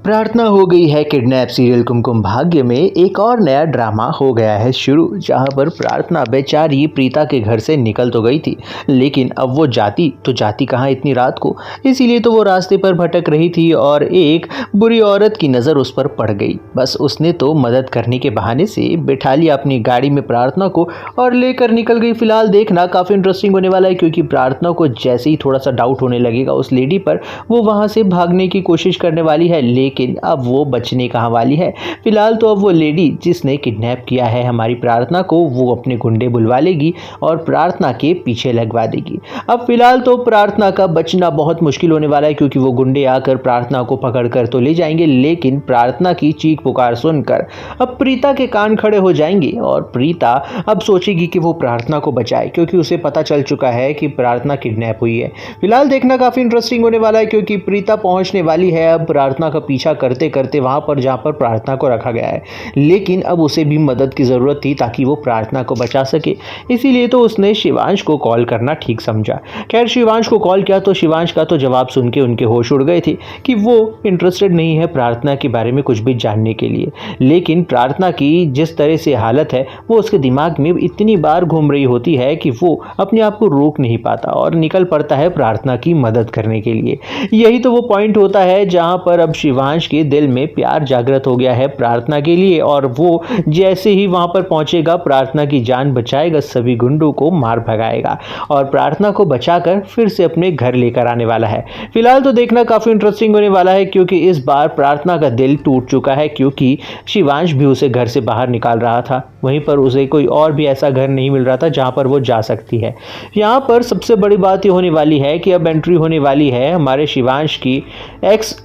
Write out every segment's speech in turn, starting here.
प्रार्थना हो गई है किडनैप। सीरियल कुमकुम भाग्य में एक और नया ड्रामा हो गया है शुरू, जहां पर प्रार्थना बेचारी प्रीता के घर से निकल तो गई थी, लेकिन अब वो जाती कहाँ इतनी रात को। इसीलिए तो वो रास्ते पर भटक रही थी और एक बुरी औरत की नज़र उस पर पड़ गई। बस उसने तो मदद करने के बहाने से बिठा लिया अपनी गाड़ी में प्रार्थना को और लेकर निकल गई। फिलहाल देखना काफ़ी इंटरेस्टिंग होने वाला है, क्योंकि प्रार्थना को जैसे ही थोड़ा सा डाउट होने लगेगा उस लेडी पर, वो वहाँ से भागने की कोशिश करने वाली है, लेकिन अब वो बचने कहाँ वाली है। फिलहाल तो अब वो लेडी जिसने किडनैप किया है हमारी प्रार्थना को, वो अपने गुंडे बुलवा लेगी और प्रार्थना के पीछे लगवा देगी। अब फिलहाल तो प्रार्थना का बचना बहुत मुश्किल होने वाला है, क्योंकि वो गुंडे आकर प्रार्थना को पकड़ कर तो ले जाएंगे, लेकिन प्रार्थना की चीख पुकार सुनकर अब प्रीता के कान खड़े हो जाएंगे और प्रीता अब सोचेगी कि वो प्रार्थना को बचाए, क्योंकि उसे पता चल चुका है कि प्रार्थना किडनैप हुई है। फिलहाल देखना काफी इंटरेस्टिंग होने वाला है, क्योंकि प्रीता पहुंचने वाली है अब प्रार्थना का पीछा करते करते वहां पर जहां पर प्रार्थना को रखा गया है, लेकिन अब उसे भी मदद की जरूरत थी ताकि वो प्रार्थना को बचा सके। इसीलिए तो उसने शिवांश को कॉल करना ठीक समझा। खैर, शिवांश को कॉल किया तो शिवांश का तो जवाब सुन के उनके होश उड़ गए थे कि वो इंटरेस्टेड नहीं है प्रार्थना के बारे में कुछ भी जानने के लिए। लेकिन प्रार्थना की जिस तरह से हालत है, वो उसके दिमाग में इतनी बार घूम रही होती है कि वो अपने आप को रोक नहीं पाता और निकल पड़ता है प्रार्थना की मदद करने के लिए। यही तो वो पॉइंट होता है जहां पर अब शिवांश के दिल में प्यार जागृत हो गया है प्रार्थना के लिए, और वो जैसे ही वहां पर पहुंचेगा प्रार्थना की जान बचाएगा, सभी गुंडों को मार भगाएगा और प्रार्थना को बचाकर फिर से अपने घर लेकर आने वाला है। फिलहाल तो देखना काफी इंटरेस्टिंग होने वाला है, क्योंकि इस बार प्रार्थना का दिल टूट चुका है, क्योंकि शिवांश भी उसे घर से बाहर निकाल रहा था। वहीं पर उसे कोई और भी ऐसा घर नहीं मिल रहा था जहां पर वो जा सकती है। यहाँ पर सबसे बड़ी बात ये होने वाली है कि अब एंट्री होने वाली है हमारे शिवांश की एक्स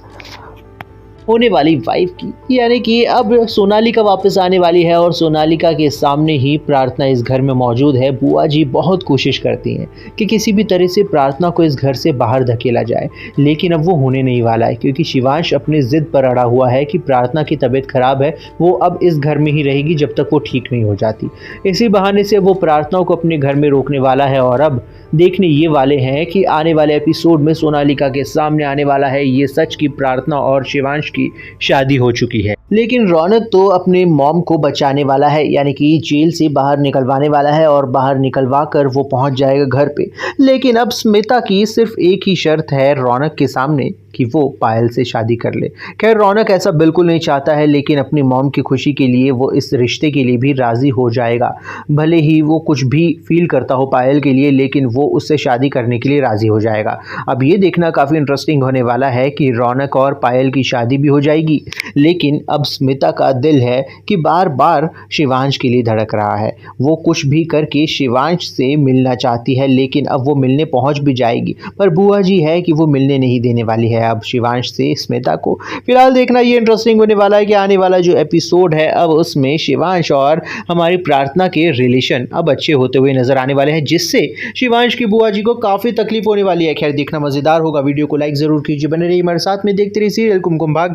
होने वाली वाइफ की, यानी कि अब सोनालिका वापस आने वाली है और सोनालिका के सामने ही प्रार्थना इस घर में मौजूद है। बुआ जी बहुत कोशिश करती हैं कि किसी भी तरह से प्रार्थना को इस घर से बाहर धकेला जाए, लेकिन अब वो होने नहीं वाला है, क्योंकि शिवांश अपनी जिद पर अड़ा हुआ है कि प्रार्थना की तबीयत खराब है, वो अब इस घर में ही रहेगी जब तक वो ठीक नहीं हो जाती। इसी बहाने से वो प्रार्थना को अपने घर में रोकने वाला है और अब देखने ये वाले हैं कि आने वाले एपिसोड में सोनालिका के सामने आने वाला है ये सच कि प्रार्थना और शिवांश की शादी हो चुकी है। लेकिन रौनक तो अपने मॉम को बचाने वाला है, यानी कि जेल से बाहर निकलवाने वाला है और बाहर निकलवा कर वो पहुंच जाएगा घर पे। लेकिन अब स्मिता की सिर्फ एक ही शर्त है रौनक के सामने कि वो पायल से शादी कर ले। खैर, रौनक ऐसा बिल्कुल नहीं चाहता है, लेकिन अपनी मॉम की खुशी के लिए वो इस रिश्ते के लिए भी राज़ी हो जाएगा। भले ही वो कुछ भी फील करता हो पायल के लिए, लेकिन वो उससे शादी करने के लिए राज़ी हो जाएगा। अब ये देखना काफ़ी इंटरेस्टिंग होने वाला है कि रौनक और पायल की शादी भी हो जाएगी, लेकिन अब स्मिता का दिल है कि बार बार शिवांश के लिए धड़क रहा है। वो कुछ भी करके शिवांश से मिलना चाहती है, लेकिन अब वो मिलने पहुँच भी जाएगी, पर बुआ जी है कि वो मिलने नहीं देने वाली है अब शिवांश से स्मिता को। फिलहाल देखना ये इंटरेस्टिंग होने वाला है कि आने वाला जो एपिसोड है अब उसमें शिवांश और हमारी प्रार्थना के रिलेशन अब अच्छे होते हुए नजर आने वाले हैं, जिससे शिवांश की बुआ जी को काफी तकलीफ होने वाली है। खैर, देखना मजेदार होगा। वीडियो को लाइक जरूर कीजिए, बने रहिए हमारे साथ में, देखते रहिए सीरियल कुमकुम भाग्य।